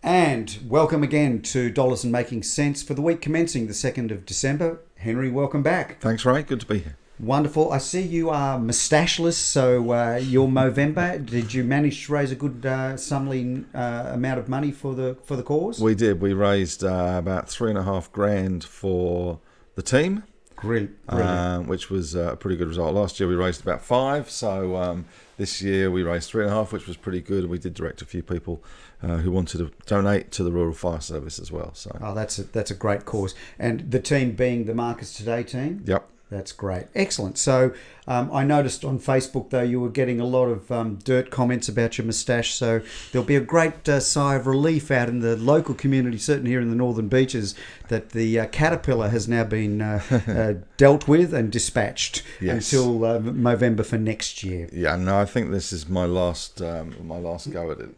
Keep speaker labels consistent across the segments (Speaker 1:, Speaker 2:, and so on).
Speaker 1: And welcome again to Dollars and Making Sense for the week commencing the 2nd of December. Henry, welcome back.
Speaker 2: Thanks, Ray. Good to be here.
Speaker 1: Wonderful. I see you are moustacheless, so you're Movember. Did you manage to raise a good sumly amount of money for the cause?
Speaker 2: We did. We raised about $3,500 for the team.
Speaker 1: Brilliant.
Speaker 2: Which was a pretty good result. Last year we raised about $5,000, so this year we raised $3,500, which was pretty good. We did direct a few people who wanted to donate to the Rural Fire Service as well. So
Speaker 1: that's a great cause. And the team being the Marcus Today team?
Speaker 2: Yep.
Speaker 1: That's great. Excellent. So I noticed on Facebook, though, you were getting a lot of dirt comments about your moustache. So there'll be a great sigh of relief out in the local community, certainly here in the Northern Beaches, that the caterpillar has now been dealt with and dispatched until Movember for next year.
Speaker 2: Yeah, no, I think this is my last go at it.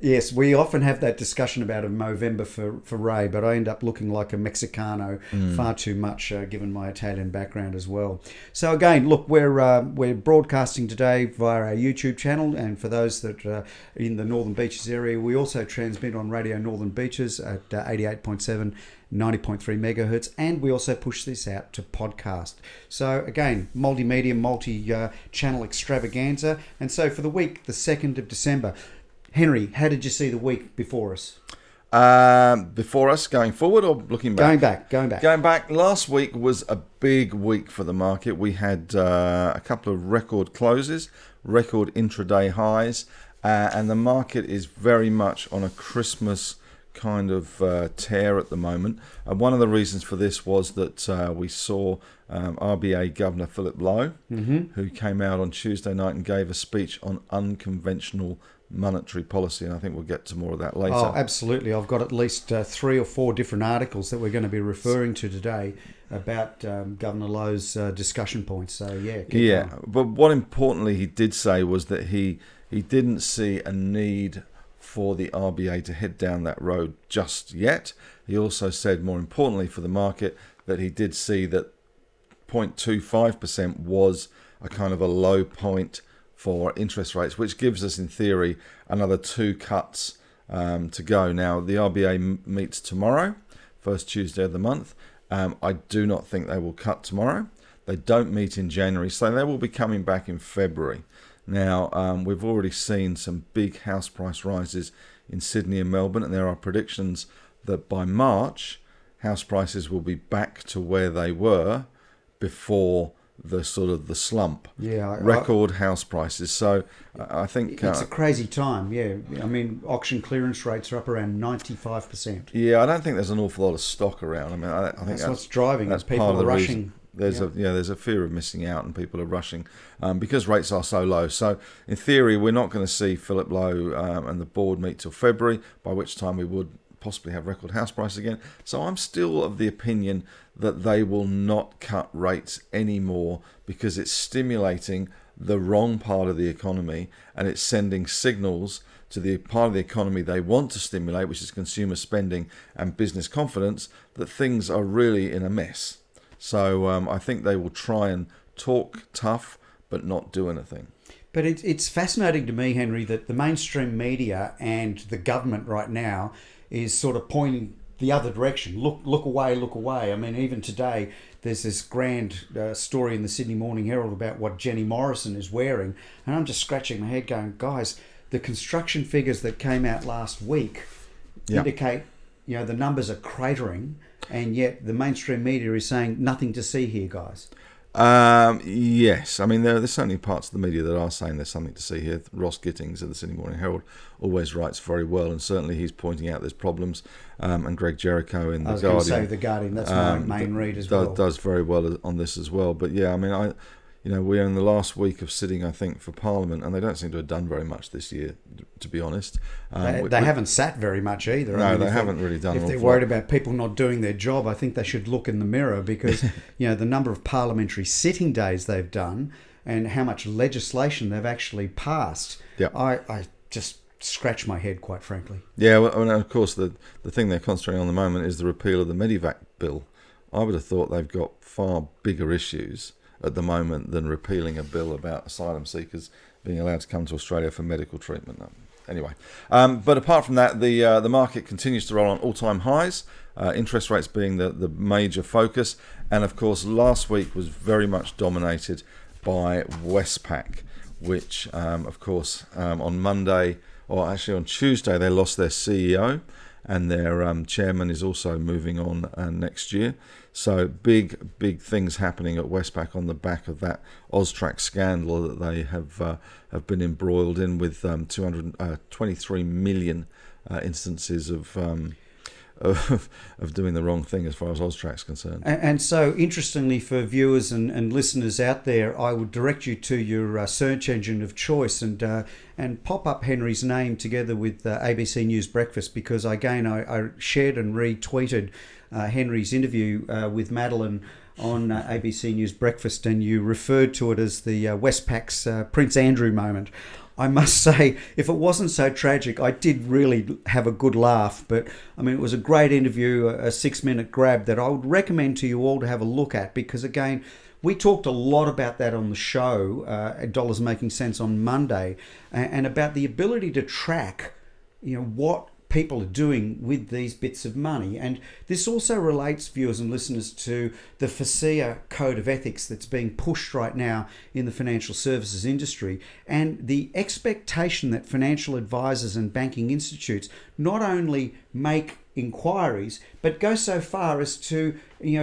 Speaker 1: Yes, we often have that discussion about a Movember for Ray, but I end up looking like a Mexicano far too much, given my Italian background as well. So again, look, we're broadcasting today via our YouTube channel, and for those that are in the Northern Beaches area, we also transmit on Radio Northern Beaches at 88.7, 90.3 megahertz, and we also push this out to podcast. So again, multimedia, multi-channel extravaganza. And so for the week, the 2nd of December, Henry, how did you see the week before us?
Speaker 2: Before us, going forward or looking back?
Speaker 1: Going back.
Speaker 2: Going back. Last week was a big week for the market. We had a couple of record closes, record intraday highs, and the market is very much on a Christmas kind of tear at the moment. One of the reasons for this was that we saw RBA Governor Philip Lowe, who came out on Tuesday night and gave a speech on unconventional monetary policy, and I think we'll get to more of that later.
Speaker 1: Oh, absolutely. I've got at least 3 or 4 different articles that we're going to be referring to today about Governor Lowe's discussion points. So, yeah.
Speaker 2: But what importantly he did say was that he didn't see a need for the RBA to head down that road just yet. He also said, more importantly for the market, that he did see that 0.25% was a kind of a low point for interest rates, which gives us, in theory, another 2 cuts to go. Now, the RBA meets tomorrow, first Tuesday of the month. I do not think they will cut tomorrow. They don't meet in January, so they will be coming back in February. Now, we've already seen some big house price rises in Sydney and Melbourne, and there are predictions that by March, house prices will be back to where they were before the slump. Record house prices. So I think
Speaker 1: it's a crazy time. I mean, auction clearance rates are up around 95%.
Speaker 2: I don't think there's an awful lot of stock around. I mean, I think that's
Speaker 1: what's driving. That's people
Speaker 2: part of the
Speaker 1: rushing.
Speaker 2: Reason. There's a fear of missing out, and people are rushing because rates are so low. So in theory, we're not going to see Philip Lowe and the board meet till February, by which time we would possibly have record house prices again. So I'm still of the opinion that they will not cut rates anymore because it's stimulating the wrong part of the economy, and it's sending signals to the part of the economy they want to stimulate, which is consumer spending and business confidence, that things are really in a mess. So I think they will try and talk tough but not do anything.
Speaker 1: But it's fascinating to me, Henry, that the mainstream media and the government right now is sort of pointing the other direction. Look away. I mean, even today, there's this grand story in the Sydney Morning Herald about what Jenny Morrison is wearing. And I'm just scratching my head going, guys, the construction figures that came out last week indicate, the numbers are cratering, and yet the mainstream media is saying nothing to see here, guys.
Speaker 2: Yes, I mean there's certainly parts of the media that are saying there's something to see here. Ross Gittings of the Sydney Morning Herald always writes very well, and certainly he's pointing out there's problems. And Greg Jericho in the Guardian.
Speaker 1: I was going to say the Guardian. That's my main read as well.
Speaker 2: Does very well on this as well. But yeah, I mean, we're in the last week of sitting, I think, for Parliament, and they don't seem to have done very much this year, to be honest.
Speaker 1: They haven't sat very much either.
Speaker 2: No, they haven't really done.
Speaker 1: If they're worried about people not doing their job, I think they should look in the mirror, because the number of parliamentary sitting days they've done and how much legislation they've actually passed.
Speaker 2: Yeah,
Speaker 1: I just scratch my head, quite frankly.
Speaker 2: Yeah, well, and of course the thing they're concentrating on at the moment is the repeal of the Medivac bill. I would have thought they've got far bigger issues at the moment than repealing a bill about asylum seekers being allowed to come to Australia for medical treatment. anyway. But apart from that, the market continues to roll on all-time highs. Interest rates being the major focus, and of course last week was very much dominated by Westpac, which of course on Monday, or actually on Tuesday, they lost their CEO, and their chairman is also moving on next year. So big things happening at Westpac on the back of that Austrac scandal that they have been embroiled in, with 223 million instances of doing the wrong thing as far as Austrac's concerned.
Speaker 1: And so, interestingly, for viewers and listeners out there, I would direct you to your search engine of choice and pop up Henry's name together with ABC News Breakfast, because again, I shared and retweeted Henry's interview with Madeline on ABC News Breakfast, and you referred to it as the Westpac's Prince Andrew moment. I must say, if it wasn't so tragic, I did really have a good laugh. But I mean, it was a great interview, a 6-minute grab that I would recommend to you all to have a look at, because again, we talked a lot about that on the show at Dollars Making Sense on Monday, and about the ability to track, what people are doing with these bits of money. And this also relates, viewers and listeners, to the FASEA code of ethics that's being pushed right now in the financial services industry, and the expectation that financial advisors and banking institutes not only make inquiries but go so far as to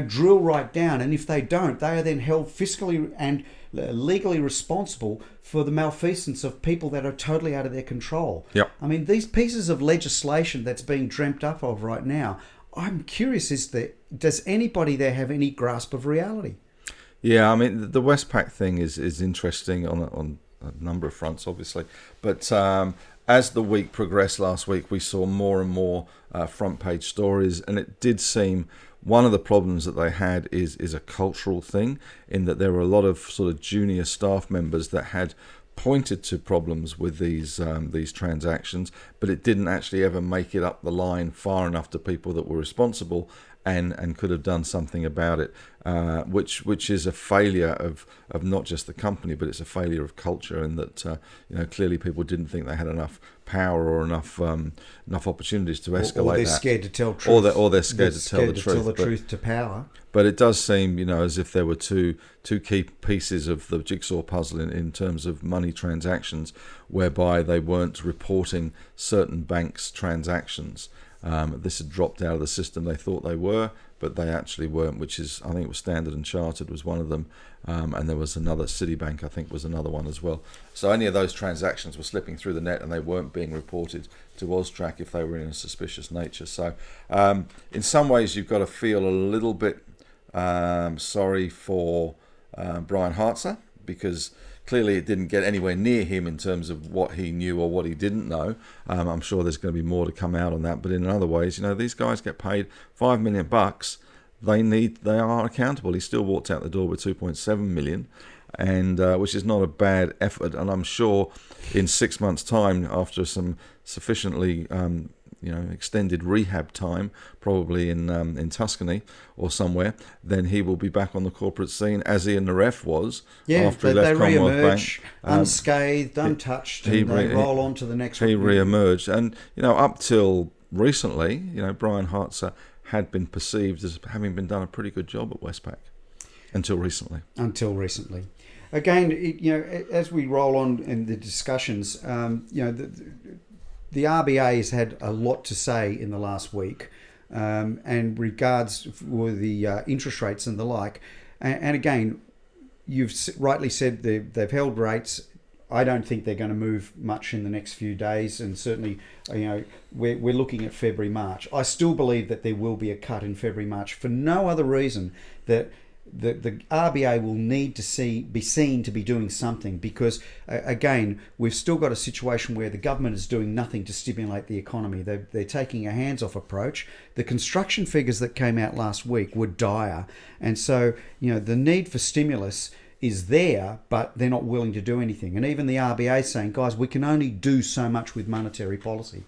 Speaker 1: drill right down, and if they don't, they are then held fiscally and legally responsible for the malfeasance of people that are totally out of their control.
Speaker 2: Yep.
Speaker 1: I mean, these pieces of legislation that's being dreamt up of right now, I'm curious, does anybody there have any grasp of reality?
Speaker 2: Yeah, I mean, the Westpac thing is interesting on a number of fronts, obviously. But as the week progressed last week, we saw more and more front page stories, and it did seem one of the problems that they had is a cultural thing, in that there were a lot of sort of junior staff members that had pointed to problems with these transactions, but it didn't actually ever make it up the line far enough to people that were responsible and could have done something about it, which is a failure of not just the company, but it's a failure of culture, in that clearly people didn't think they had enough power or enough opportunities to escalate,
Speaker 1: or they're
Speaker 2: that.
Speaker 1: Scared to tell truth,
Speaker 2: or they're scared to tell the truth.
Speaker 1: Truth to power.
Speaker 2: But it does seem, as if there were two key pieces of the jigsaw puzzle in terms of money transactions, whereby they weren't reporting certain banks' transactions. This had dropped out of the system. They thought they were, but they actually weren't, which is, I think it was Standard and Chartered was one of them, and there was another, Citibank I think was another one as well. So any of those transactions were slipping through the net, and they weren't being reported to Austrac if they were in a suspicious nature. So in some ways you've got to feel a little bit sorry for Brian Hartzer, because clearly it didn't get anywhere near him in terms of what he knew or what he didn't know. I'm sure there's going to be more to come out on that. But in other ways, these guys get paid $5 million. They are accountable. He still walked out the door with 2.7 million, and which is not a bad effort. And I'm sure in 6 months' time, after some sufficiently extended rehab time, probably in Tuscany or somewhere, then he will be back on the corporate scene, as Ian Naref was after he left Commonwealth Bank.
Speaker 1: Unscathed, untouched, and they roll on to the next one.
Speaker 2: He re-emerged. And, up till recently, Brian Hartzer had been perceived as having been done a pretty good job at Westpac until recently. Again, as we roll on in the discussions, the RBA has had a lot to say in the last week, and regards for the interest rates and the like. And again, you've rightly said they've held rates. I don't think they're going to move much in the next few days, and certainly, we're looking at February, March. I still believe that there will be a cut in February, March, for no other reason that the RBA will need to be seen to be doing something, because again, we've still got a situation where the government is doing nothing to stimulate the economy. They're taking a hands-off approach. The construction figures that came out last week were dire, and so the need for stimulus is there, but they're not willing to do anything. And even the RBA is saying, guys, we can only do so much with monetary policy.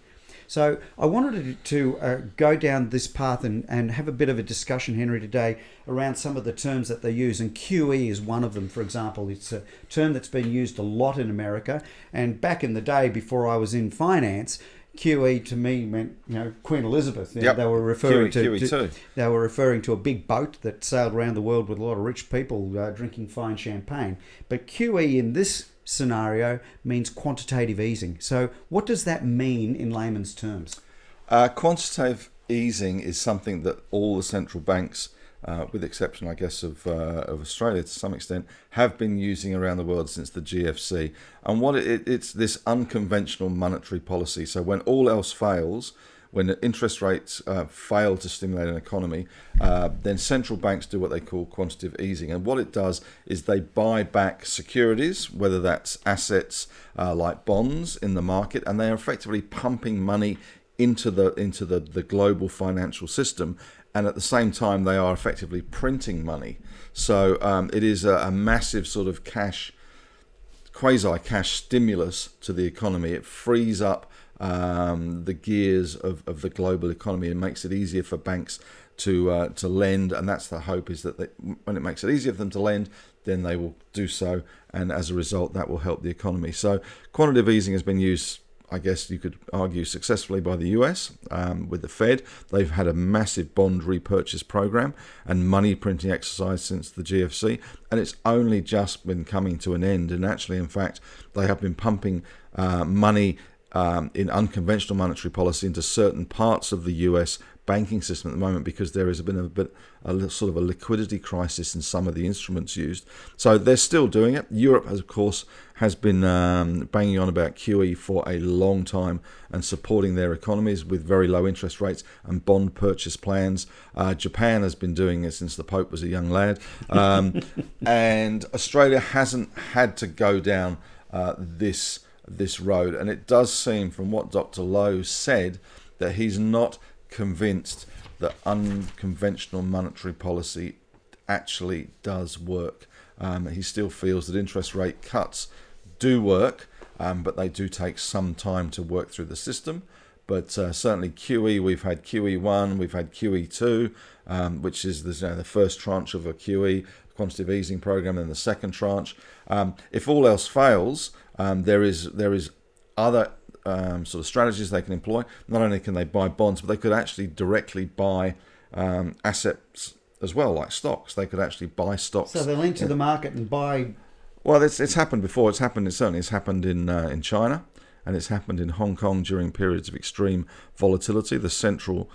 Speaker 1: So I wanted to go down this path and have a bit of a discussion, Henry, today around some of the terms that they use. And QE is one of them, for example. It's a term that's been used a lot in America. And back in the day, before I was in finance, QE to me meant, Queen Elizabeth.
Speaker 2: Yep.
Speaker 1: They were referring
Speaker 2: QE too.
Speaker 1: They were referring to a big boat that sailed around the world with a lot of rich people drinking fine champagne. But QE in this scenario means quantitative easing. So what does that mean in layman's terms?
Speaker 2: Quantitative easing is something that all the central banks, with the exception, I guess, of Australia to some extent, have been using around the world since the GFC. And what it's this unconventional monetary policy. So when all else fails, when interest rates fail to stimulate an economy, then central banks do what they call quantitative easing. And what it does is they buy back securities, whether that's assets like bonds in the market, and they are effectively pumping money into the global financial system. And at the same time, they are effectively printing money. So it is a massive sort of quasi-cash stimulus to the economy. It frees up the gears of the global economy and makes it easier for banks to lend. And that's the hope, is that when it makes it easier for them to lend, then they will do so. And as a result, that will help the economy. So quantitative easing has been used, I guess you could argue, successfully by the US with the Fed. They've had a massive bond repurchase program and money printing exercise since the GFC, and it's only just been coming to an end. And actually, in fact, they have been pumping money in unconventional monetary policy into certain parts of the US banking system at the moment, because there has been a sort of a liquidity crisis in some of the instruments used. So they're still doing it. Europe, of course, has been banging on about QE for a long time and supporting their economies with very low interest rates and bond purchase plans. Japan has been doing it since the Pope was a young lad. And Australia hasn't had to go down this road. And it does seem, from what Dr. Lowe said, that he's not convinced that unconventional monetary policy actually does work. He still feels that interest rate cuts do work, but they do take some time to work through the system. But certainly QE, we've had QE1, we've had QE2, which is the first tranche of a QE, quantitative easing program, and the second tranche. If all else fails, there is other sort of strategies they can employ. Not only can they buy bonds, but they could actually directly buy assets as well, like stocks. They could actually buy stocks.
Speaker 1: So they'll enter the market and buy.
Speaker 2: Well, it's happened before. It's happened in China, and it's happened in Hong Kong during periods of extreme volatility. The central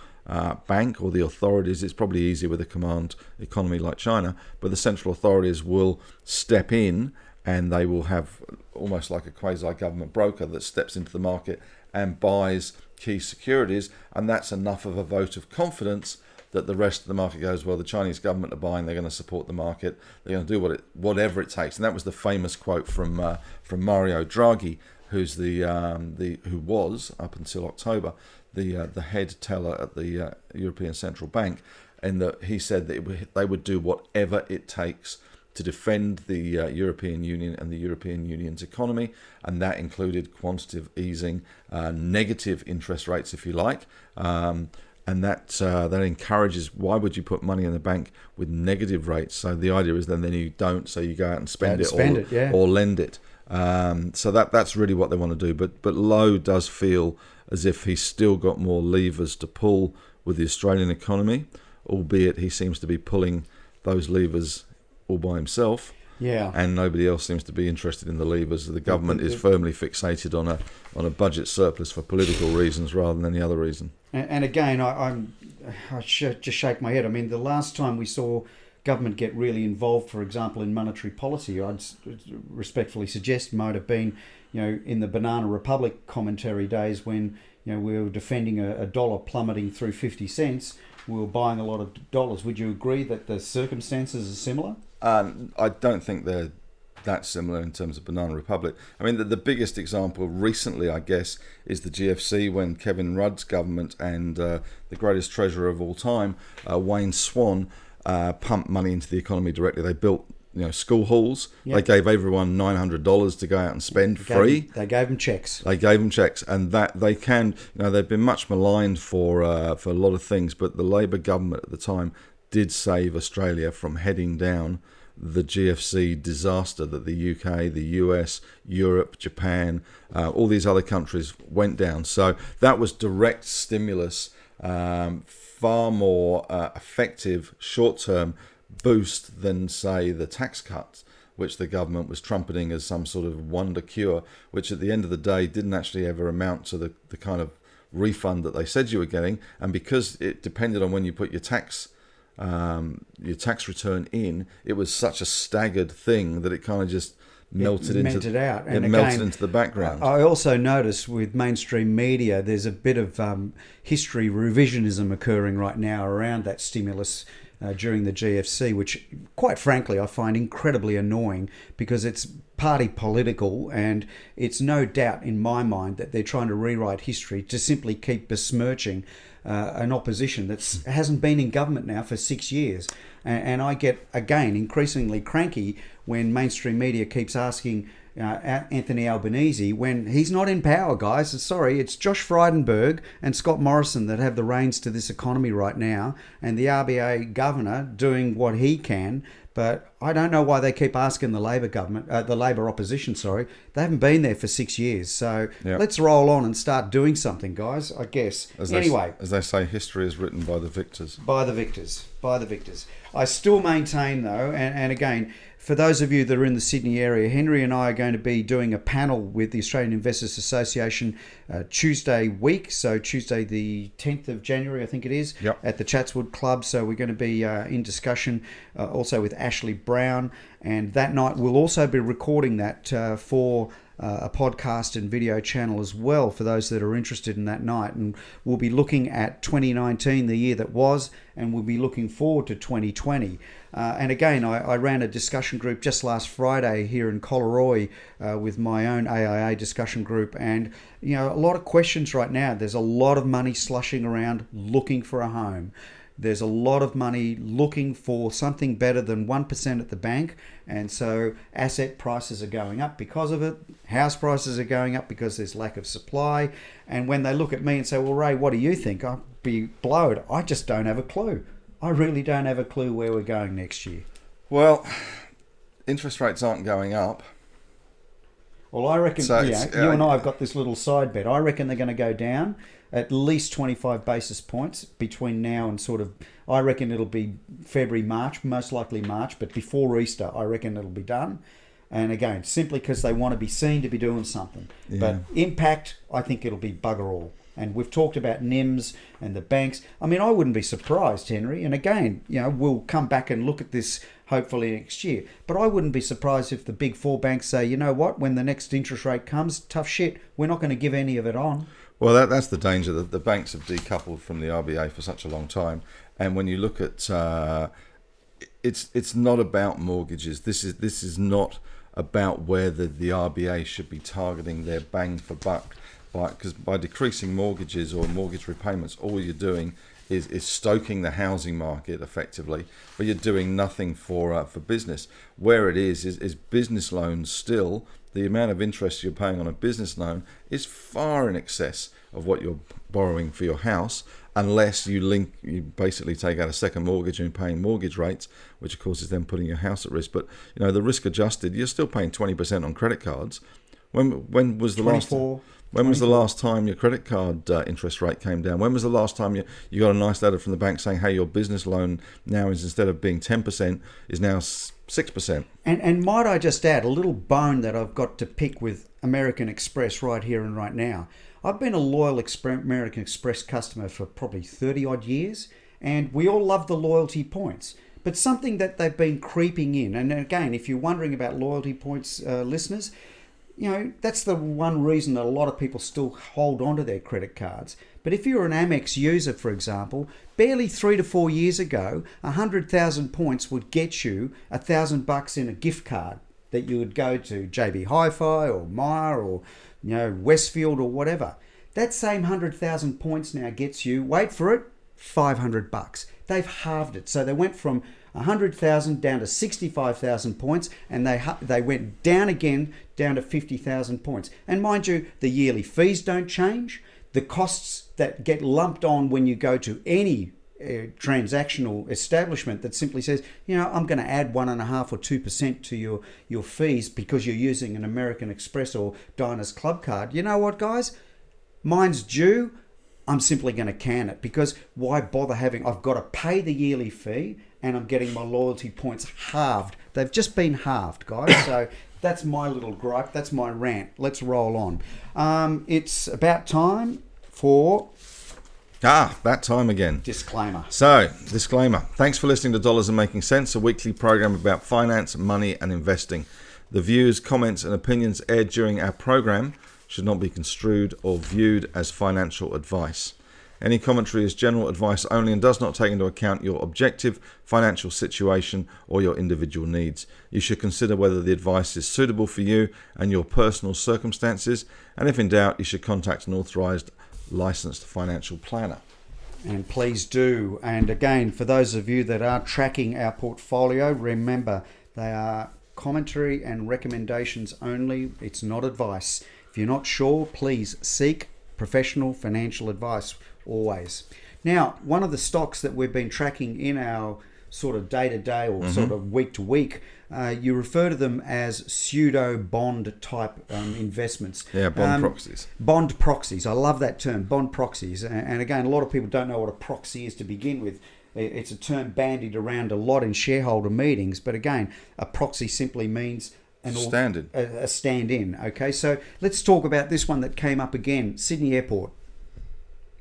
Speaker 2: bank or the authorities, it's probably easier with a command economy like China, but the central authorities will step in, and they will have almost like a quasi-government broker that steps into the market and buys key securities, and that's enough of a vote of confidence that the rest of the market goes, well, the Chinese government are buying, they're going to support the market, they're going to do whatever it takes. And that was the famous quote from Mario Draghi, who was, up until October, the head teller at the European Central Bank, and that he said that they would do whatever it takes to defend the European Union and the European Union's economy, and that included quantitative easing, negative interest rates, if you like, and that encourages. Why would you put money in the bank with negative rates? So the idea is then you don't, so you go out and spend it or lend it. So that's really what they want to do. But Lowe does feel as if he's still got more levers to pull with the Australian economy, albeit he seems to be pulling those levers all by himself, and nobody else seems to be interested in the levers. The government is firmly fixated on a budget surplus for political reasons rather than any other reason.
Speaker 1: And again, I just shake my head. I mean, the last time we saw government get really involved, for example, in monetary policy, I'd respectfully suggest might have been, in the Banana Republic commentary days when we were defending a dollar plummeting through 50 cents. We were buying a lot of dollars. Would you agree that the circumstances are similar?
Speaker 2: I don't think they're that similar in terms of Banana Republic. I mean, the biggest example recently, I guess, is the GFC, when Kevin Rudd's government and the greatest treasurer of all time, Wayne Swan, pumped money into the economy directly. They built school halls.
Speaker 1: Yep.
Speaker 2: They gave everyone $900 to go out and spend free.
Speaker 1: They gave them checks.
Speaker 2: And that they can. They've been much maligned for a lot of things, but the Labour government at the time did save Australia from heading down the GFC disaster that the UK, the US, Europe, Japan, all these other countries went down. So that was direct stimulus, far more effective short-term boost than, say, the tax cuts, which the government was trumpeting as some sort of wonder cure, which at the end of the day didn't actually ever amount to the kind of refund that they said you were getting. And because it depended on when you put your tax return in, it was such a staggered thing that it kind of just melted into the background.
Speaker 1: I also noticed with mainstream media, there's a bit of history revisionism occurring right now around that stimulus during the GFC, which, quite frankly, I find incredibly annoying because it's party political, and it's no doubt in my mind that they're trying to rewrite history to simply keep besmirching an opposition that hasn't been in government now for 6 years. And I get, again, increasingly cranky when mainstream media keeps asking Anthony Albanese when he's not in power, guys. Sorry, it's Josh Frydenberg and Scott Morrison that have the reins to this economy right now, and the RBA governor doing what he can. But I don't know why they keep asking the Labor government, the Labor opposition. Sorry, they haven't been there for 6 years. So let's roll on and start doing something, guys. I guess.
Speaker 2: As they say, history is written by the victors.
Speaker 1: By the victors. I still maintain, though, and again, for those of you that are in the Sydney area, Henry and I are going to be doing a panel with the Australian Investors Association Tuesday week. So Tuesday the 10th of January, I think it is, at the Chatswood Club. So we're going to be in discussion also with Ashley Brown. And that night we'll also be recording that for a podcast and video channel as well for those that are interested in that night. And we'll be looking at 2019, the year that was, and we'll be looking forward to 2020. And again, I ran a discussion group just last Friday here in Collaroy with my own AIA discussion group. And, a lot of questions right now. There's a lot of money slushing around looking for a home. There's a lot of money looking for something better than 1% at the bank. And so asset prices are going up because of it. House prices are going up because there's lack of supply. And when they look at me and say, well, Ray, what do you think? I'll be blowed. I just don't have a clue. I really don't have a clue where we're going next year.
Speaker 2: Well, interest rates aren't going up.
Speaker 1: Well, I reckon, you and I have got this little side bet. I reckon they're going to go down at least 25 basis points between now and I reckon it'll be February, March, most likely March, but before Easter, I reckon it'll be done. And again, simply because they want to be seen to be doing something. Yeah. But impact, I think it'll be bugger all. And we've talked about NIMS and the banks. I mean, I wouldn't be surprised, Henry. And again, we'll come back and look at this hopefully next year. But I wouldn't be surprised if the big four banks say, you know what, when the next interest rate comes, tough shit, we're not going to give any of it on.
Speaker 2: Well, that's the danger. The banks have decoupled from the RBA for such a long time. And when you look at, it's not about mortgages. This is not about where the RBA should be targeting their bang for buck. Because by decreasing mortgages or mortgage repayments, all you're doing is stoking the housing market effectively, but you're doing nothing for business. Where it is business loans still. The amount of interest you're paying on a business loan is far in excess of what you're borrowing for your house, unless you basically take out a second mortgage and paying mortgage rates, which of course is then putting your house at risk. But the risk adjusted, you're still paying 20% on credit cards. When was the
Speaker 1: 24.
Speaker 2: When was the last time your credit card interest rate came down? When was the last time you got a nice letter from the bank saying, hey, your business loan now is, instead of being 10%, is now 6%?
Speaker 1: And might I just add a little bone that I've got to pick with American Express right here and right now. I've been a loyal American Express customer for probably 30 odd years, and we all love the loyalty points. But something that they've been creeping in, and again, if you're wondering about loyalty points, listeners, that's the one reason that a lot of people still hold on to their credit cards. But if you're an AMEX user, for example, barely 3 to 4 years ago, 100,000 points would get you $1,000 in a gift card that you would go to JB Hi-Fi or Myer or Westfield or whatever. That same 100,000 points now gets you, wait for it, $500. They've halved it. So they went from 100,000 down to 65,000 points, and they went down again, down to 50,000 points. And mind you, the yearly fees don't change. The costs that get lumped on when you go to any transactional establishment that simply says, I'm going to add 1.5 or 2% to your fees because you're using an American Express or Diners Club card. You know what, guys? Mine's due. I'm simply going to can it, because why bother I've got to pay the yearly fee and I'm getting my loyalty points halved. They've just been halved, guys. So that's my little gripe. That's my rant. Let's roll on. It's about time for...
Speaker 2: that time again.
Speaker 1: Disclaimer.
Speaker 2: So, disclaimer. Thanks for listening to Dollars and Making Sense, a weekly program about finance, money and investing. The views, comments and opinions aired during our program should not be construed or viewed as financial advice. Any commentary is general advice only and does not take into account your objective financial situation or your individual needs. You should consider whether the advice is suitable for you and your personal circumstances, and if in doubt, you should contact an authorized licensed financial planner.
Speaker 1: And please do. And again, for those of you that are tracking our portfolio, remember they are commentary and recommendations only. It's not advice. If you're not sure, please seek professional financial advice always. Now, one of the stocks that we've been tracking in our sort of day-to-day or sort of week-to-week, you refer to them as pseudo-bond type investments.
Speaker 2: Yeah, bond proxies.
Speaker 1: Bond proxies. I love that term, bond proxies. And again, a lot of people don't know what a proxy is to begin with. It's a term bandied around a lot in shareholder meetings. But again, a proxy simply means a stand-in. Okay, so let's talk about this one that came up again, Sydney Airport.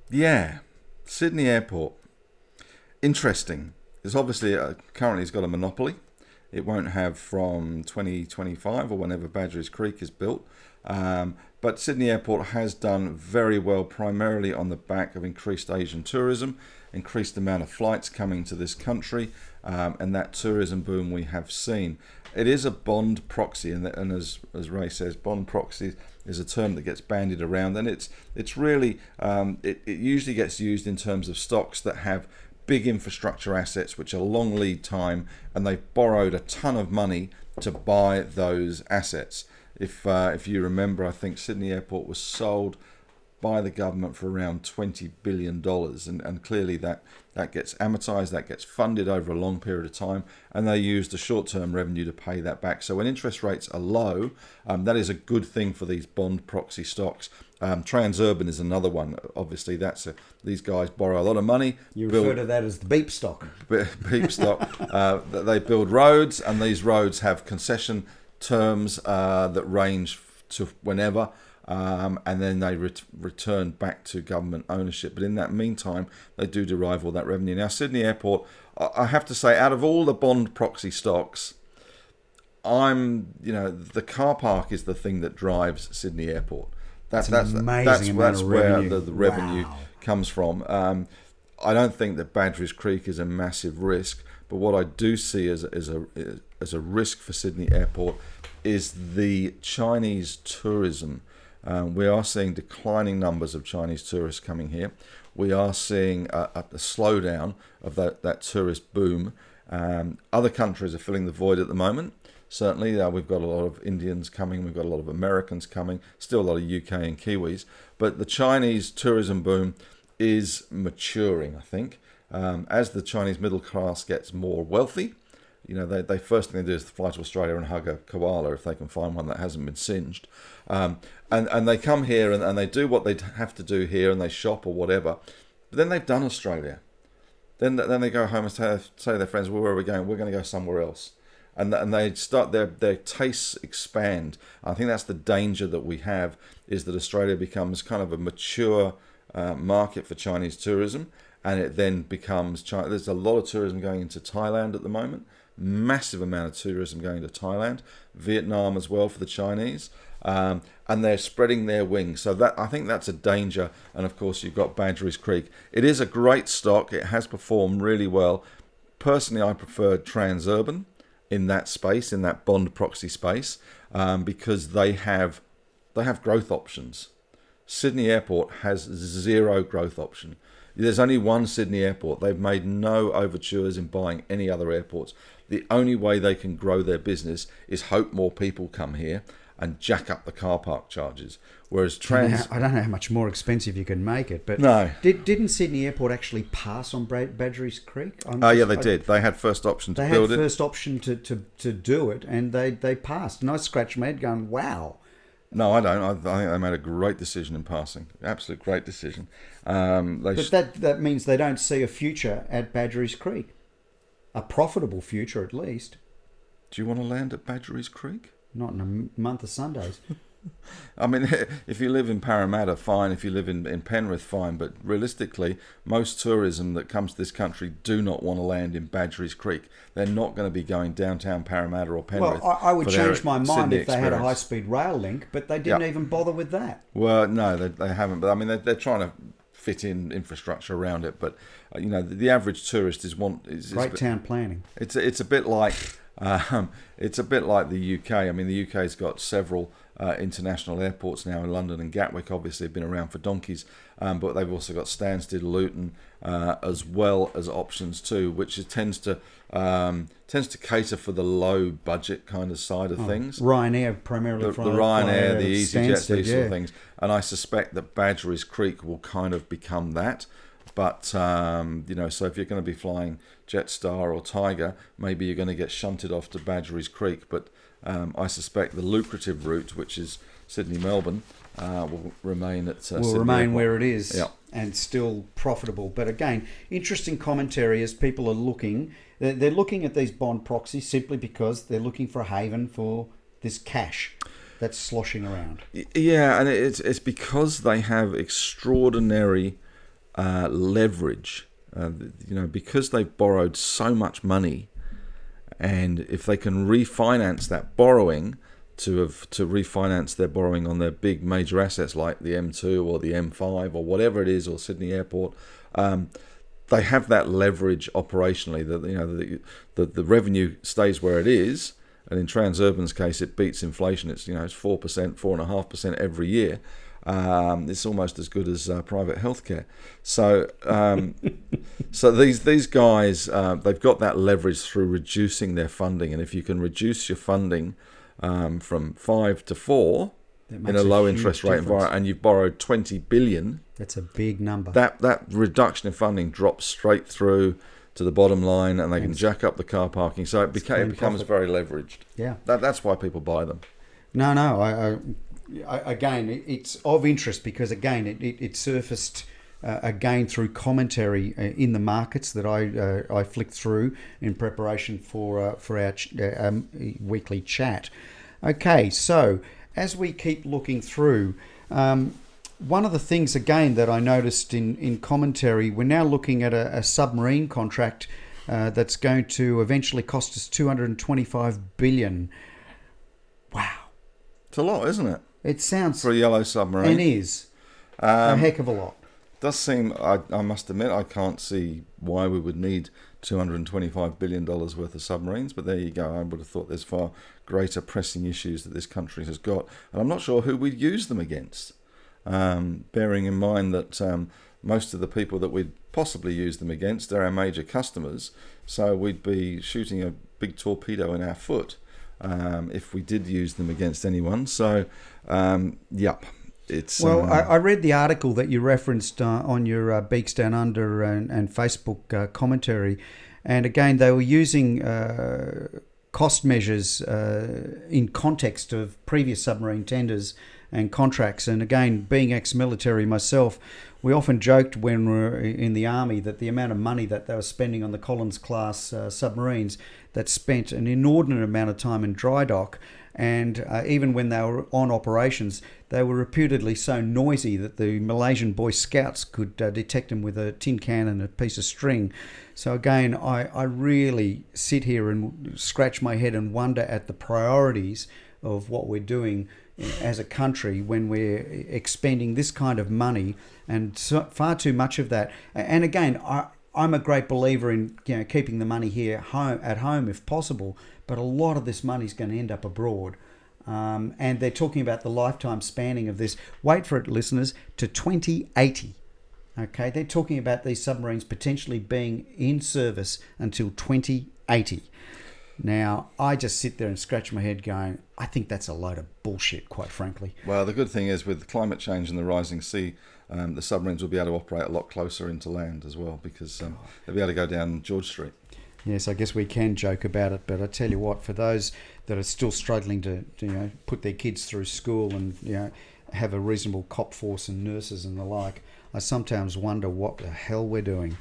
Speaker 2: Yeah, Sydney Airport. Interesting. It's obviously currently it's got a monopoly. It won't have from 2025 or whenever Badgerys Creek is built. But Sydney Airport has done very well, primarily on the back of increased Asian tourism, increased amount of flights coming to this country, and that tourism boom we have seen. It is a bond proxy, and as Ray says, bond proxies is a term that gets bandied around, and it's really it usually gets used in terms of stocks that have big infrastructure assets which are long lead time, and they've borrowed a ton of money to buy those assets. If you remember, I think Sydney Airport was sold by the government for around $20 billion, and clearly that gets amortized, that gets funded over a long period of time, and they use the short-term revenue to pay that back. So when interest rates are low, that is a good thing for these bond proxy stocks. Transurban is another one. Obviously, these guys borrow a lot of money.
Speaker 1: You refer to that as the beep stock.
Speaker 2: Beep stock. They build roads, and these roads have concession terms that range to whenever. And then they return back to government ownership. But in that meantime, they do derive all that revenue. Now, Sydney Airport, I have to say, out of all the bond proxy stocks, the car park is the thing that drives Sydney Airport. That's where the revenue comes from. I don't think that Badgerys Creek is a massive risk, but what I do see as a risk for Sydney Airport is the Chinese tourism. We are seeing declining numbers of Chinese tourists coming here. We are seeing a slowdown of that tourist boom. Other countries are filling the void at the moment. Certainly, we've got a lot of Indians coming. We've got a lot of Americans coming. Still a lot of UK and Kiwis. But the Chinese tourism boom is maturing, I think. As the Chinese middle class gets more wealthy, they first thing they do is fly to Australia and hug a koala if they can find one that hasn't been singed. And they come here and they do what they have to do here, and they shop or whatever. But then they've done Australia. Then they go home and say to their friends, well, where are we going? We're going to go somewhere else. And they start, their tastes expand. I think that's the danger that we have, is that Australia becomes kind of a mature market for Chinese tourism, and it then becomes China. There's a lot of tourism going into Thailand at the moment. Massive amount of tourism going to Thailand, Vietnam as well for the Chinese, and they're spreading their wings. So I think that's a danger. And of course, you've got Badgerys Creek. It is a great stock. It has performed really well. Personally, I prefer Transurban in that space, in that bond proxy space, because they have growth options. Sydney Airport has zero growth option. There's only one Sydney airport. They've made no overtures in buying any other airports. The only way they can grow their business is hope more people come here and jack up the car park charges. Whereas
Speaker 1: I don't know how much more expensive you can make it, but
Speaker 2: no.
Speaker 1: Didn't Sydney Airport actually pass on Badgerys Creek?
Speaker 2: Yeah, they did. They had first option to build it.
Speaker 1: They had first option to do it, and they passed. And I scratched my head going, wow.
Speaker 2: No, I don't. I think they made a great decision in passing. Absolute great decision.
Speaker 1: But that means they don't see a future at Badgerys Creek. A profitable future, at least.
Speaker 2: Do you want to land at Badgerys Creek?
Speaker 1: Not in a month of Sundays.
Speaker 2: I mean, if you live in Parramatta, fine. If you live in Penrith, fine. But realistically, most tourism that comes to this country do not want to land in Badgerys Creek. They're not going to be going downtown Parramatta or Penrith.
Speaker 1: Well, I would change my mind
Speaker 2: Sydney
Speaker 1: if they had a high-speed rail link, but they didn't even bother with that.
Speaker 2: Well, no, they haven't. But I mean, they're trying to fit in infrastructure around it. But the average tourist is
Speaker 1: great town planning.
Speaker 2: It's a bit like the UK. I mean, the UK's got several international airports now in London and Gatwick. Obviously, have been around for donkeys, but they've also got Stansted, Luton, as well as options too, which tends to cater for the low budget kind of side of things.
Speaker 1: Ryanair primarily.
Speaker 2: The Ryanair, the EasyJet, these sort of things. And I suspect that Badgerys Creek will kind of become that. But, so if you're going to be flying Jetstar or Tiger, maybe you're going to get shunted off to Badgerys Creek. But I suspect the lucrative route, which is Sydney-Melbourne, will remain at Sydney Airport.
Speaker 1: Where it is,
Speaker 2: yeah,
Speaker 1: and still profitable. But again, interesting commentary as people are looking. They're looking at these bond proxies simply because they're looking for a haven for this cash that's sloshing around.
Speaker 2: Yeah, and it's because they have extraordinary leverage, because they've borrowed so much money, and if they can refinance that borrowing to refinance their borrowing on their big major assets like the M2 or the M5 or whatever it is, or Sydney Airport, they have that leverage operationally. That the revenue stays where it is, and in Transurban's case, it beats inflation. It's 4%, 4.5% every year. It's almost as good as private healthcare. So, so these guys, they've got that leverage through reducing their funding, and if you can reduce your funding from 5 to 4 in a low interest rate environment, and you've borrowed 20 billion,
Speaker 1: that's a big number.
Speaker 2: That reduction in funding drops straight through to the bottom line, and they can jack up the car parking. So it becomes very leveraged.
Speaker 1: Yeah,
Speaker 2: that's why people buy them.
Speaker 1: No, again, it's of interest because again, it surfaced again through commentary in the markets that I flicked through in preparation for our weekly chat. Okay, so as we keep looking through, one of the things again that I noticed in commentary, we're now looking at a submarine contract that's going to eventually cost us $225 billion. Wow,
Speaker 2: it's a lot, isn't it?
Speaker 1: It sounds
Speaker 2: for a yellow submarine.
Speaker 1: It is a heck of a lot.
Speaker 2: Does seem, I must admit, I can't see why we would need $225 billion worth of submarines, but there you go. I would have thought there's far greater pressing issues that this country has got, and I'm not sure who we'd use them against, bearing in mind that most of the people that we'd possibly use them against are our major customers, so we'd be shooting a big torpedo in our foot if we did use them against anyone. So, yep. It's,
Speaker 1: I read the article that you referenced on your Beaks Down Under and Facebook commentary, and again they were using cost measures in context of previous submarine tenders and contracts. And again, being ex-military myself, we often joked when we were in the Army that the amount of money that they were spending on the Collins-class submarines that spent an inordinate amount of time in dry dock, and even when they were on operations, they were reputedly so noisy that the Malaysian Boy Scouts could detect them with a tin can and a piece of string. So again, I really sit here and scratch my head and wonder at the priorities of what we're doing as a country when we're expending this kind of money, and far too much of that. And again, I'm a great believer in keeping the money here at home if possible, but a lot of this money is going to end up abroad. And they're talking about the lifetime spanning of this. Wait for it, listeners, to 2080. Okay, they're talking about these submarines potentially being in service until 2080. Now, I just sit there and scratch my head going, I think that's a load of bullshit, quite frankly.
Speaker 2: Well, the good thing is with climate change and the rising sea, the submarines will be able to operate a lot closer into land as well, because they'll be able to go down George Street.
Speaker 1: Yes, I guess we can joke about it, but I tell you what, for those that are still struggling to put their kids through school and have a reasonable cop force and nurses and the like, I sometimes wonder what the hell we're doing.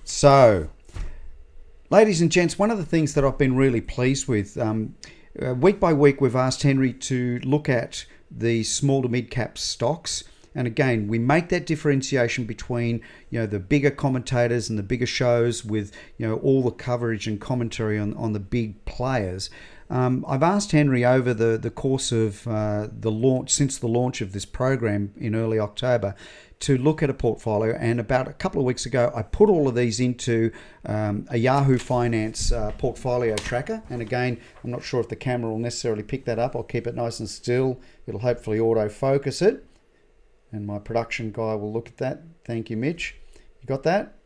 Speaker 1: So, ladies and gents, one of the things that I've been really pleased with, week by week we've asked Henry to look at the small to mid-cap stocks. And again, we make that differentiation between the bigger commentators and the bigger shows with all the coverage and commentary on the big players. I've asked Henry over the course of the launch, since the launch of this program in early October, to look at a portfolio, and about a couple of weeks ago I put all of these into a Yahoo Finance portfolio tracker. And again, I'm not sure if the camera will necessarily pick that up. I'll keep it nice and still. It'll hopefully autofocus it, and my production guy will look at that. Thank you, Mitch. You got that?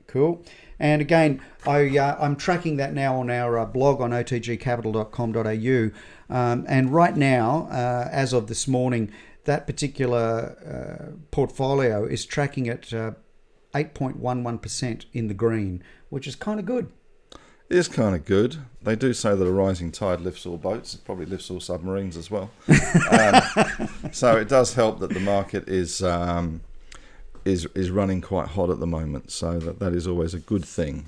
Speaker 1: Cool. And again, I'm tracking that now on our blog on otgcapital.com.au, and right now, as of this morning, that particular portfolio is tracking at 8.11% in the green, which is kind of good.
Speaker 2: It is kind of good. They do say that a rising tide lifts all boats. It probably lifts all submarines as well. So it does help that the market is running quite hot at the moment. So that is always a good thing.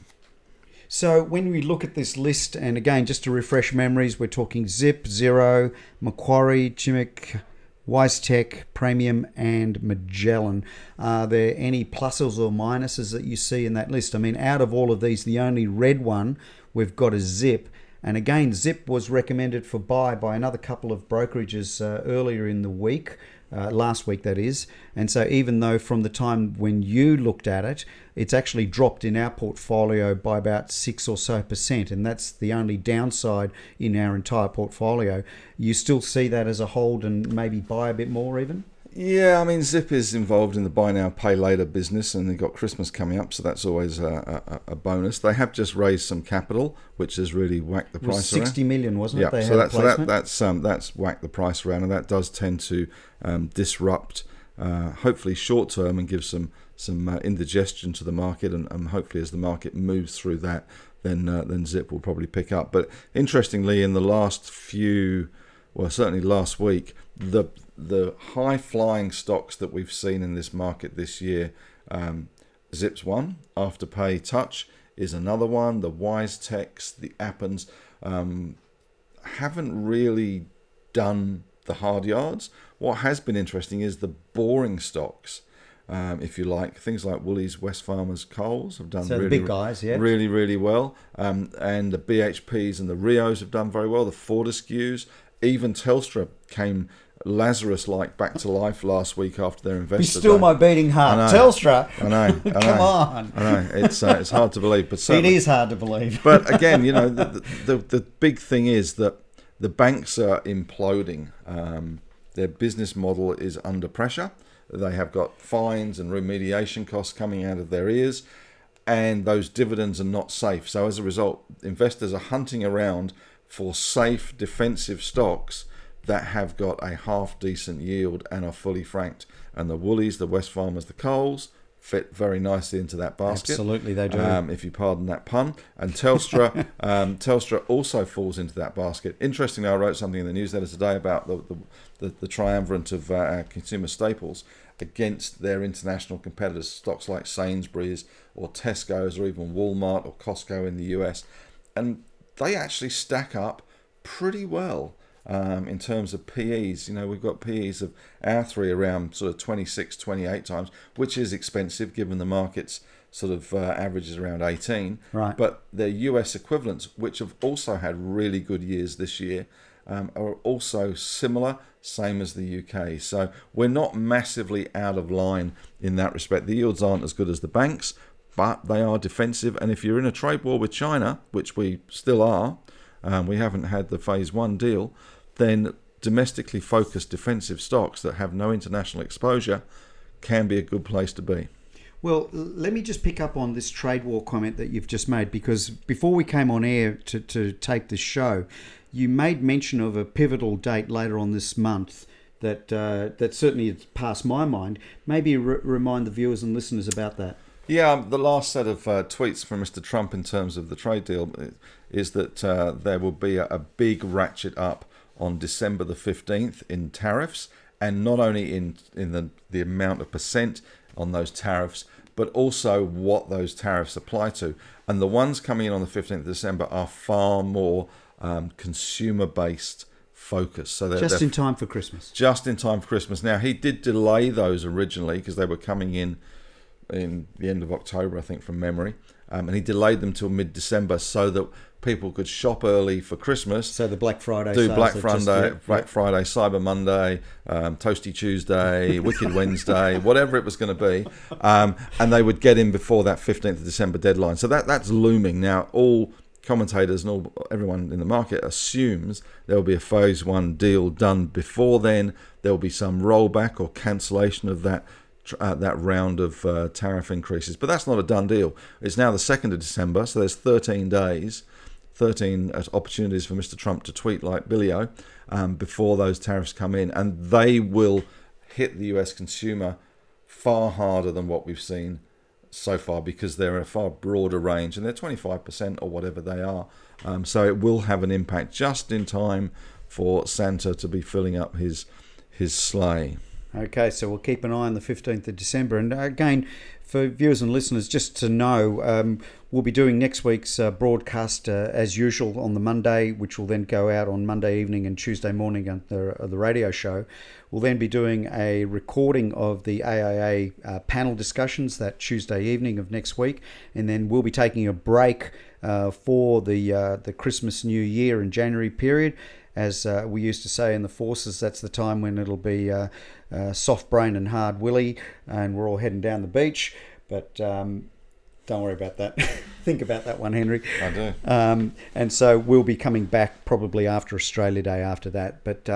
Speaker 1: So when we look at this list, and again, just to refresh memories, we're talking Zip, Xero, Macquarie, Chimic, WiseTech, Premium, and Magellan. Are there any pluses or minuses that you see in that list? I mean, out of all of these, the only red one we've got is Zip. And again, Zip was recommended for buy by another couple of brokerages earlier in the week, last week that is. And so even though from the time when you looked at it, it's actually dropped in our portfolio by about 6 or so %, and that's the only downside in our entire portfolio. You still see that as a hold and maybe buy a bit more even?
Speaker 2: Yeah, I mean, Zip is involved in the buy now, pay later business, and they've got Christmas coming up, so that's always a bonus. They have just raised some capital, which has really whacked the price around.
Speaker 1: 60 million, wasn't it?
Speaker 2: Yeah, so that's whacked the price around, and that does tend to disrupt, hopefully short term, and give some indigestion to the market, and hopefully as the market moves through that, then Zip will probably pick up. But interestingly, in the last certainly last week, the high-flying stocks that we've seen in this market this year, Zip's one, Afterpay Touch is another one, the WiseTechs, the Appens, haven't really done the hard yards. What has been interesting is the boring stocks, if you like. Things like Woolies, Wesfarmers, Coles have done
Speaker 1: the big guys, yeah,
Speaker 2: really, really well. And the BHPs and the Rios have done very well. The Fortescues, even Telstra came Lazarus-like back to life last week after their investor
Speaker 1: Be still
Speaker 2: day.
Speaker 1: My beating heart. Telstra.
Speaker 2: I know.
Speaker 1: Come on.
Speaker 2: I know. It's hard to believe, but
Speaker 1: it is hard to believe.
Speaker 2: But again, the big thing is that the banks are imploding. Their business model is under pressure. They have got fines and remediation costs coming out of their ears, and those dividends are not safe. So as a result, investors are hunting around for safe defensive stocks that have got a half decent yield and are fully franked. And the Woolies, the Wesfarmers, the Coles fit very nicely into that basket.
Speaker 1: Absolutely, they do.
Speaker 2: If you pardon that pun. And Telstra, Telstra also falls into that basket. Interestingly, I wrote something in the newsletter today about the triumvirate of our consumer staples against their international competitors, stocks like Sainsbury's or Tesco's or even Walmart or Costco in the US. And they actually stack up pretty well. In terms of PEs, we've got PEs of our three around sort of 26, 28 times, which is expensive given the market's sort of averages around 18.
Speaker 1: Right.
Speaker 2: But their US equivalents, which have also had really good years this year, are also similar, same as the UK. So we're not massively out of line in that respect. The yields aren't as good as the banks, but they are defensive. And if you're in a trade war with China, which we still are, we haven't had the phase 1 deal, then domestically focused defensive stocks that have no international exposure can be a good place to be.
Speaker 1: Well, let me just pick up on this trade war comment that you've just made, because before we came on air to tape this show, you made mention of a pivotal date later on this month that certainly has passed my mind. Maybe remind the viewers and listeners about that.
Speaker 2: Yeah, the last set of tweets from Mr. Trump in terms of the trade deal is that there will be a big ratchet up on December the 15th in tariffs, and not only in the amount of percent on those tariffs, but also what those tariffs apply to. And the ones coming in on the 15th of December are far more consumer-based focus. So they're
Speaker 1: in time for Christmas.
Speaker 2: Just in time for Christmas. Now, he did delay those originally because they were coming in the end of October, I think, from memory. And he delayed them till mid-December so that people could shop early for Christmas.
Speaker 1: So the Black Friday
Speaker 2: do
Speaker 1: sales.
Speaker 2: Black Friday, Cyber Monday, Toasty Tuesday, Wicked Wednesday, whatever it was going to be. And they would get in before that 15th of December deadline. So that's looming. Now, all commentators and everyone in the market assumes there will be a phase one deal done before then. There will be some rollback or cancellation of that round of tariff increases. But that's not a done deal. It's now the 2nd of December, so there's 13 days, 13 opportunities for Mr. Trump to tweet like Billy-O before those tariffs come in. And they will hit the US consumer far harder than what we've seen so far, because they're a far broader range and they're 25% or whatever they are. So it will have an impact just in time for Santa to be filling up his sleigh.
Speaker 1: Okay, so we'll keep an eye on the 15th of December. And again, for viewers and listeners, just to know, we'll be doing next week's broadcast as usual on the Monday, which will then go out on Monday evening and Tuesday morning on the radio show. We'll then be doing a recording of the AIA panel discussions that Tuesday evening of next week. And then we'll be taking a break for the Christmas New Year and January period. As we used to say in the forces, that's the time when it'll be soft brain and hard willy, and we're all heading down the beach. But don't worry about that. Think about that one, Henry.
Speaker 2: I do.
Speaker 1: And so we'll be coming back probably after Australia Day after that. But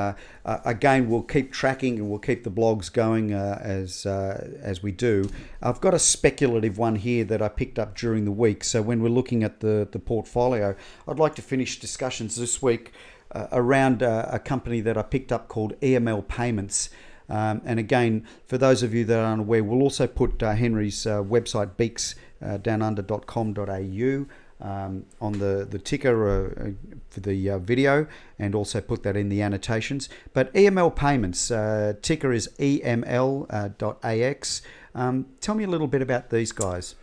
Speaker 1: again, we'll keep tracking and we'll keep the blogs going as we do. I've got a speculative one here that I picked up during the week. So when we're looking at the portfolio, I'd like to finish discussions this week around a company that I picked up called EML Payments. And again, for those of you that are unaware, we'll also put Henry's website, beaksdownunder.com.au, on the ticker for the video, and also put that in the annotations. But EML Payments, ticker is EML.AX. Tell me a little bit about these guys.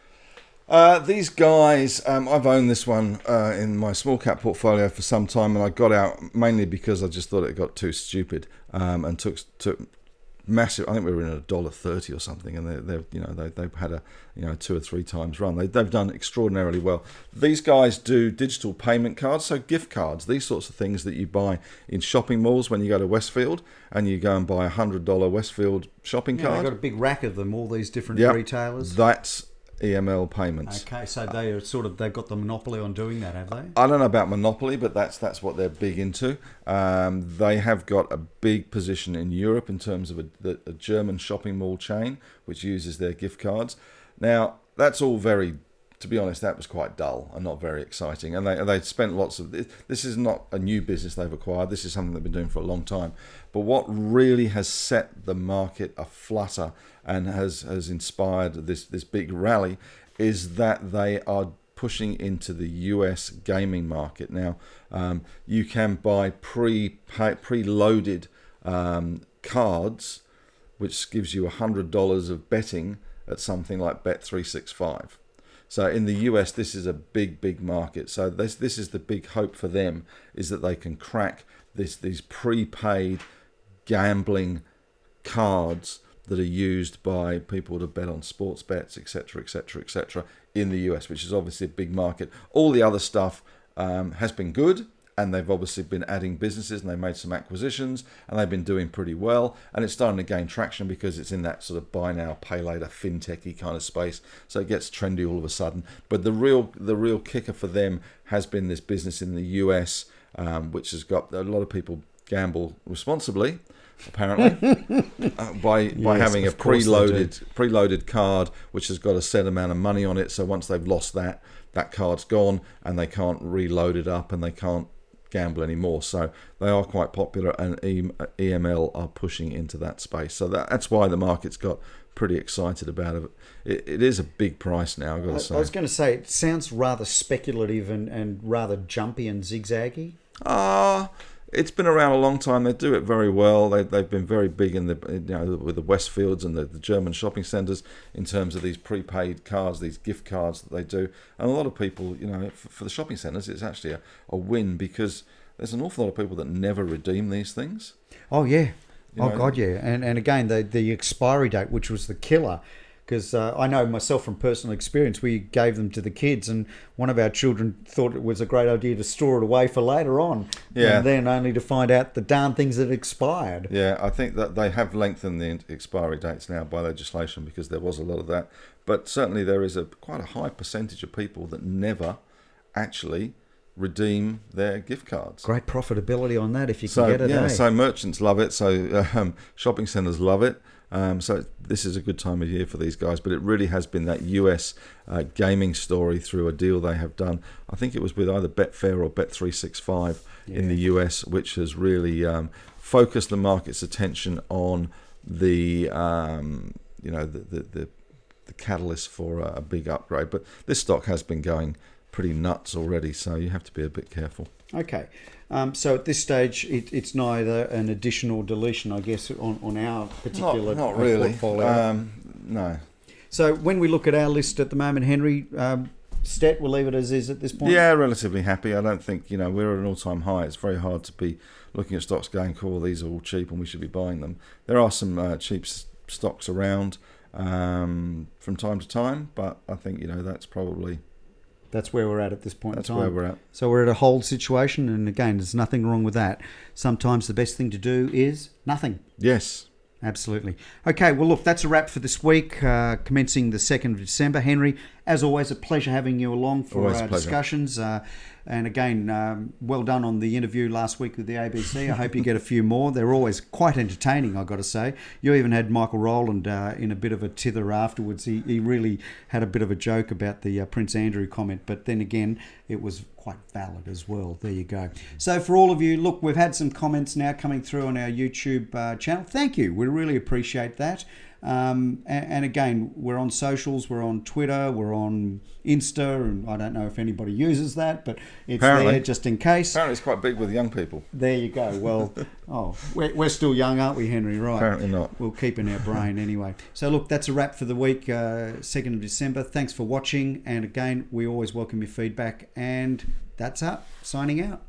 Speaker 2: These guys, I've owned this one in my small cap portfolio for some time, and I got out mainly because I just thought it got too stupid and took massive. I think we were in $1.30 or something, and they've had a 2 or 3 times run. They've done extraordinarily well. These guys do digital payment cards, so gift cards, these sorts of things that you buy in shopping malls when you go to Westfield and you go and buy $100 Westfield shopping card.
Speaker 1: They've got a big rack of them, all these different retailers.
Speaker 2: That's EML Payments.
Speaker 1: Okay, so they've got the monopoly on doing that, have they?
Speaker 2: I don't know about monopoly, but that's what they're big into. They have got a big position in Europe in terms of a German shopping mall chain which uses their gift cards. Now, that's all very, to be honest, that was quite dull and not very exciting. And they spent lots of... This is not a new business they've acquired. This is something they've been doing for a long time. But what really has set the market aflutter and has inspired this big rally is that they are pushing into the US gaming market. Now, you can buy preloaded cards, which gives you $100 of betting at something like Bet365. So in the US, this is a big market. So this is the big hope for them, is that they can crack these prepaid gambling cards that are used by people to bet on sports bets, etc., in the US, which is obviously a big market. All the other stuff has been good, and they've obviously been adding businesses, and they made some acquisitions, and they've been doing pretty well, and it's starting to gain traction because it's in that sort of buy now, pay later, fintechy kind of space, so it gets trendy all of a sudden. But the real kicker for them has been this business in the US, which has got a lot of people gamble responsibly, apparently, by having a
Speaker 1: of course
Speaker 2: preloaded card which has got a set amount of money on it. So once they've lost that card's gone, and they can't reload it up, and they can't gamble anymore. So they are quite popular, and EML are pushing into that space. So that's why the market's got pretty excited about it. It is a big price now, I've got to say.
Speaker 1: I was going to say, it sounds rather speculative and rather jumpy and zigzaggy.
Speaker 2: It's been around a long time. They do it very well. They've been very big in with the Westfields and the German shopping centres in terms of these prepaid cards, these gift cards that they do. And a lot of people, for the shopping centres, it's actually a win, because there's an awful lot of people that never redeem these things.
Speaker 1: Oh yeah, God yeah. And again, the expiry date, which was the killer. Because I know myself from personal experience, we gave them to the kids, and one of our children thought it was a great idea to store it away for later on.
Speaker 2: Yeah.
Speaker 1: And then only to find out the darn things had expired.
Speaker 2: Yeah, I think that they have lengthened the expiry dates now by legislation, because there was a lot of that. But certainly there is quite a high percentage of people that never actually redeem their gift cards.
Speaker 1: Great profitability on that if you can get it.
Speaker 2: Yeah, so merchants love it. So shopping centres love it. So this is a good time of year for these guys, but it really has been that US gaming story through a deal they have done. I think it was with either Betfair or Bet365 in the US, which has really focused the market's attention on the catalyst for a big upgrade. But this stock has been going pretty nuts already, so you have to be a bit careful.
Speaker 1: Okay. So at this stage, it's neither an addition or deletion, I guess, on our particular
Speaker 2: not really.
Speaker 1: portfolio.
Speaker 2: No.
Speaker 1: So when we look at our list at the moment, Henry, Stet, we'll leave it as is at this point?
Speaker 2: Yeah, relatively happy. I don't think, we're at an all-time high. It's very hard to be looking at stocks going, cool, these are all cheap and we should be buying them. There are some cheap stocks around from time to time, but I think, that's probably...
Speaker 1: That's where we're at this point in time.
Speaker 2: That's where we're at.
Speaker 1: So we're at a hold situation, and again, there's nothing wrong with that. Sometimes the best thing to do is nothing.
Speaker 2: Yes.
Speaker 1: Absolutely. Okay, well, look, that's a wrap for this week, commencing the 2nd of December. Henry, as always, a pleasure having you along for our discussions. And again, well done on the interview last week with the ABC. I hope you get a few more. They're always quite entertaining, I've got to say. You even had Michael Rowland in a bit of a tither afterwards. He really had a bit of a joke about the Prince Andrew comment, but then again, it was quite valid as well. There you go. So for all of you, look, we've had some comments now coming through on our YouTube channel. Thank you. We really appreciate that. And again, we're on socials, we're on Twitter, we're on Insta, and I don't know if anybody uses that, but it's there just in case.
Speaker 2: Apparently it's quite big with young people.
Speaker 1: There you go. Well, we're still young, aren't we, Henry? Right.
Speaker 2: Apparently not.
Speaker 1: We'll keep in our brain anyway. So look, that's a wrap for the week, 2nd of December. Thanks for watching. And again, we always welcome your feedback. And that's up. Signing out.